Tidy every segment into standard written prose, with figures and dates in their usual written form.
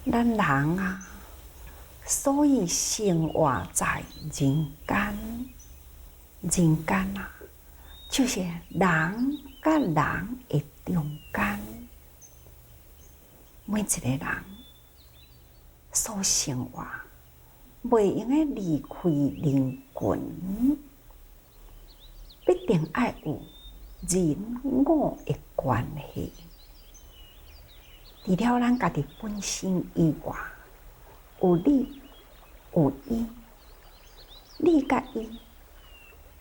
咱人啊，所以生活在人间，人间啊，就是人甲人的中间。每一个人所生活，袂用诶离开人群，必定爱有人我的关系。除了咱家己本身以外，有你有伊，你甲伊，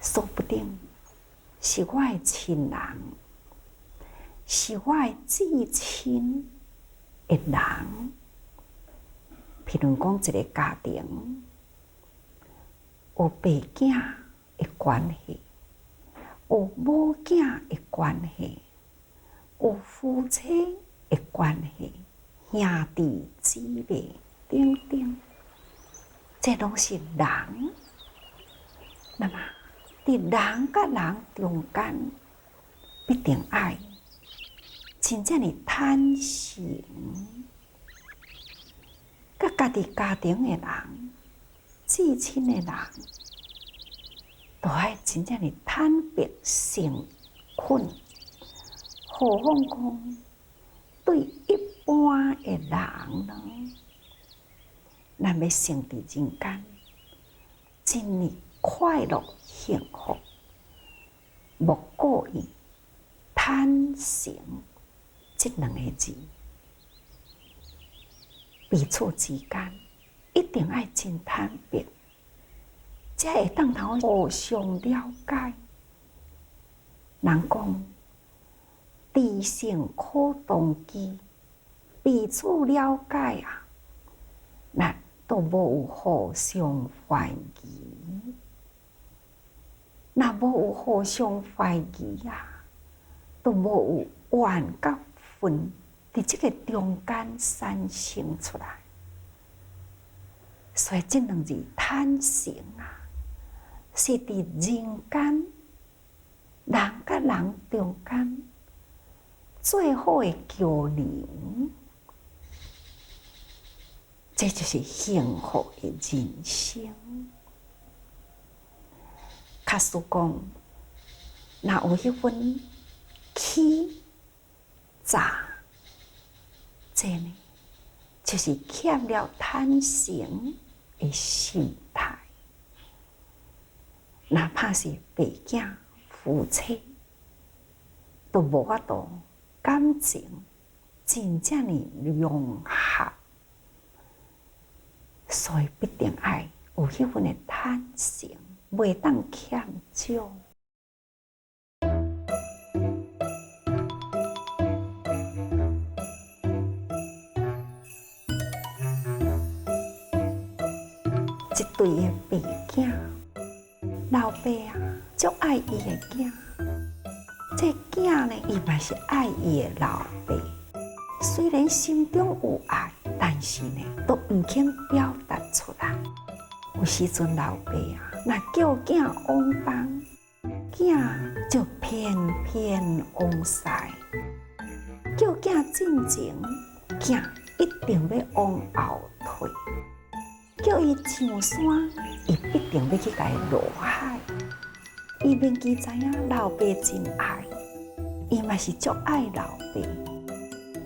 说不定是我的亲人，是我的至亲的人。譬如讲，一个家庭有爸囝的关系，有母囝的关系，有夫妻的关系，兄弟姊妹等等，这拢是人。那么，伫人甲人中间，必定爱真正的坦诚，甲家己家庭的人、至亲的人，都爱真正的坦白诚恳。何况讲对一般的人呢？咱要生伫人间，真哩快乐幸福，莫过于坦诚这两个字。彼此之间一定爱真坦白，才会当头互相了解。人讲知性可同机，彼此了解啊，咱都无有互相怀疑。若无有互相怀疑啊，都无有怨甲愤伫这个中间产生出来。所以这两字坦诚啊，是伫人间人甲人中间最好的交流，这就是幸福的人生。假使讲，若有迄份起早，这呢，就是欠了坦诚的心态。哪怕是爸囝、夫妻，都无法度感情真正的融合，所以必定爱有迄份的坦诚，袂当欠少。一对的爸囝，老爸啊，足爱伊的囝。这囝呢，伊嘛是爱伊的老爸。虽然心中有爱，但是呢，都唔肯表达出来。有时阵老爸啊，若叫囝往东，囝就偏偏往西；叫囝进前，囝一定要往后退。叫伊上山，伊必定要去甲伊落海。伊明记知影老爸真爱，伊嘛是足爱老爸。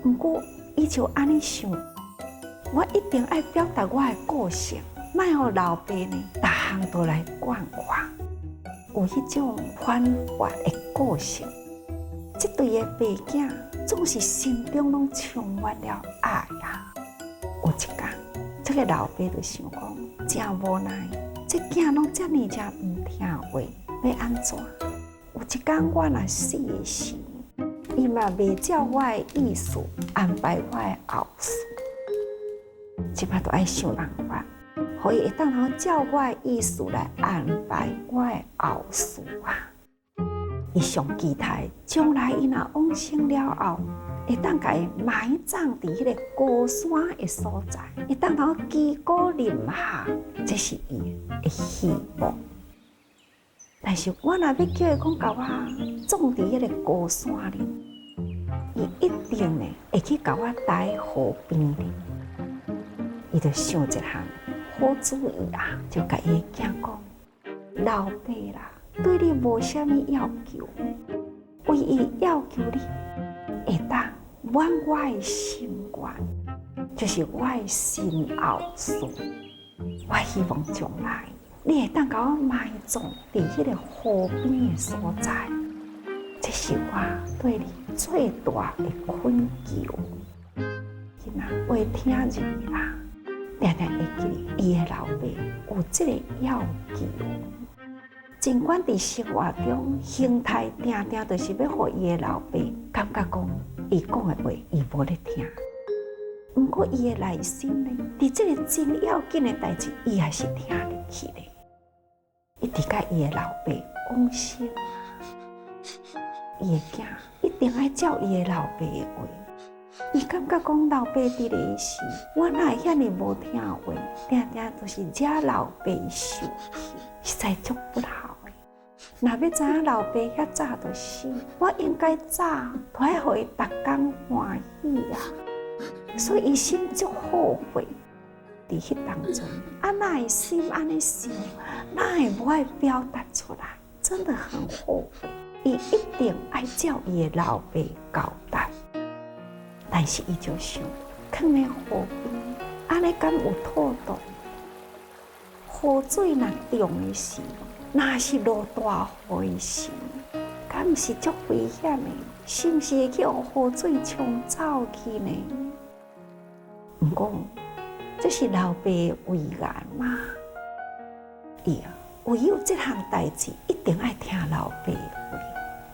毋过，伊就安尼想，我一定爱表达我的个性，莫互老爸呢，逐项都来管我。有迄种反叛的个性，这对的爸囝总是心中拢充满了爱啊。有一天，这个老爸就想讲，真无奈，这囝拢遮尔只唔听话，要安怎？有一天我若死的时，伊嘛袂照我的意思安排我的后事，即摆都爱想办法，互伊会当好照我的意思来安排我的后事啊。伊上期待将来伊若往生了后，会当甲伊埋葬伫迄个高山的所在，会当好旗鼓林下，这是伊的希望。但是我若要叫伊讲甲我葬伫迄个高山里，伊一定呢会去甲我待河边里。伊就想一项好主意啊，就甲伊囝讲：老爸啦，对你无啥物要求，唯一要求你会当满我的心愿，就是我的身后事。我希望将来你会当甲我埋葬伫迄个河边的所在，这是我对你最大的恳求。囡仔话听入啦，常常会记伊的老爸有这个要求。尽管伫生活中形态定定就是要互伊的老爸感觉讲，伊讲的话伊无咧听。不过伊的内心呢，伫这个真要紧的代志，伊还是听入去咧。伊伫甲伊的老爸讲声，伊的囝一定爱照伊的老爸的话。伊感觉讲老爸伫咧时，我哪会遐尼无听话，常常都是惹老爸生气，实在足不好诶。若要知影老爸遐早就死，我应该早就爱互伊逐工欢喜啊！所以伊心足后悔。伫迄当中，哪会心安尼想，哪会无爱表达出来，真的很后悔。伊一定爱照伊的老爸交代。但是伊就想，放在河边，安尼敢有妥当？河水若重的时，若是落大雨的时，敢毋是足危险的？是毋是会去互河水冲走去呢？不过，这是老爸的遗言嘛。伊唯有这项代志一定爱听老爸的话，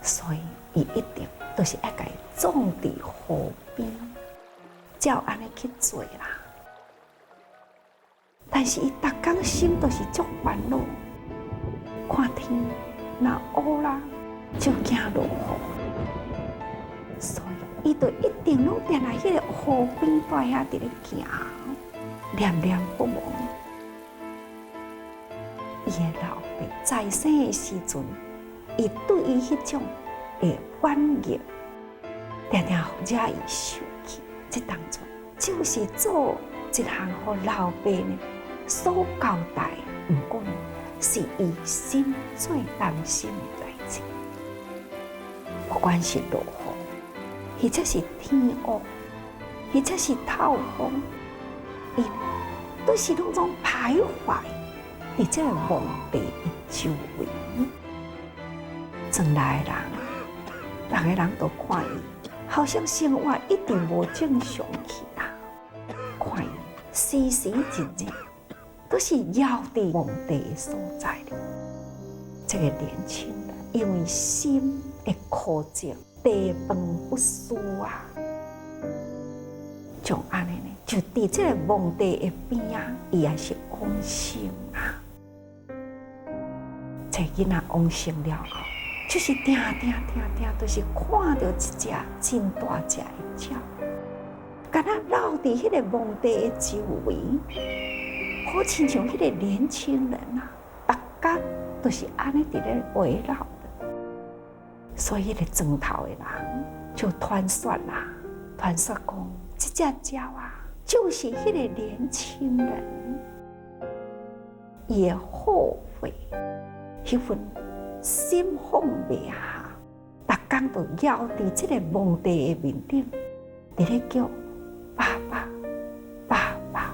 所以伊一定都是爱甲伊葬伫河边，照安尼去做啦。但是伊逐工心都是足烦恼，看天若乌啦，就惊落雨，所以伊就一定拢踮来迄个河边带遐伫咧行，念念不忘。伊的老爸在生的时阵，伊对伊迄种的反应，常常惹伊生气。这当中就是做一项互老爸呢所交代，不过是伊心最担心的代志。不管是落雨，或者是天乌，或者是透风，伊都是拢总徘徊伫这个墓地的周围。庄内的人，逐个人都看伊，好像生活一直无正常起啦。看伊时时日日都是绕伫墓地的所在里。这个年轻人因为心的枯竭，地饭不思啊，就安尼呢，就伫这个墓地的边啊，伊也是往生啊。这囡仔往生了后，就是定，都是看到一只真大只的鸟，敢若绕伫迄个墓地的周围，好亲像迄个年轻人啊，大家都是安尼伫咧围绕的。所以，迄个庄头的人就传说啦，传说讲，这只鸟啊，就是迄个年轻人，伊的后悔。迄份心放袂下，逐工都绕伫这个墓地的面顶，伫咧叫爸爸，爸爸。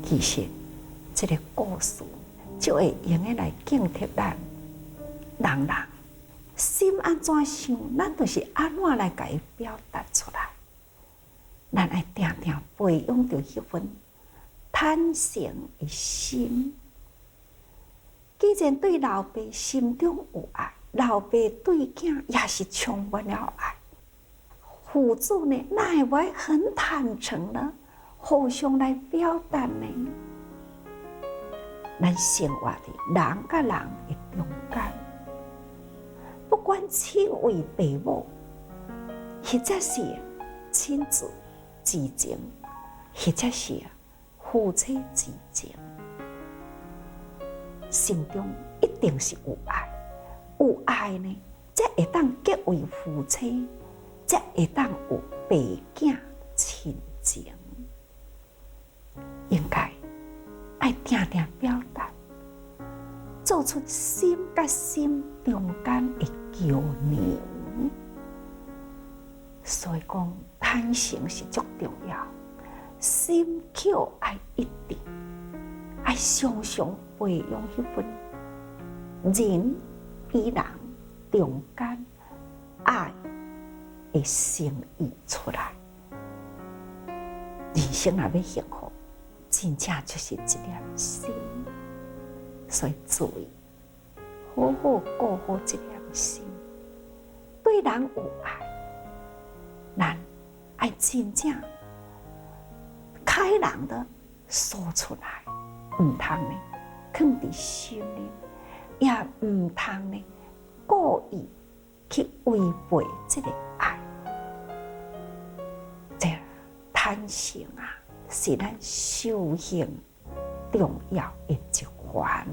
其实，这个故事就会用来来警惕咱，人心安怎想，咱就是安怎来甲伊表达出来。咱爱定定培养着迄份坦诚的心。既然对老爸心中有爱，老爸对囝也是充满了爱。父子呢，哪会不会很坦诚呢？互相来表达呢？咱生活的人甲人的中间，不管亲为爸母，或者是亲子之情，或者是夫妻之情，心中一定是有爱。有爱呢，才会当结为夫妻，才会当有爸囝亲情。应该爱定定表达，做出心甲心中间的桥梁。所以讲，坦诚是足重要，心口爱一定，爱常常培养迄份人与人中间爱的心意出来。人生若要幸福，真正就是一粒心。所以注意，好好顾好这粒心，对人有爱。咱爱真正开朗的说出来，唔通呢藏伫心里，也唔通呢故意去违背这个爱。这坦诚啊，是咱修行重要的一环。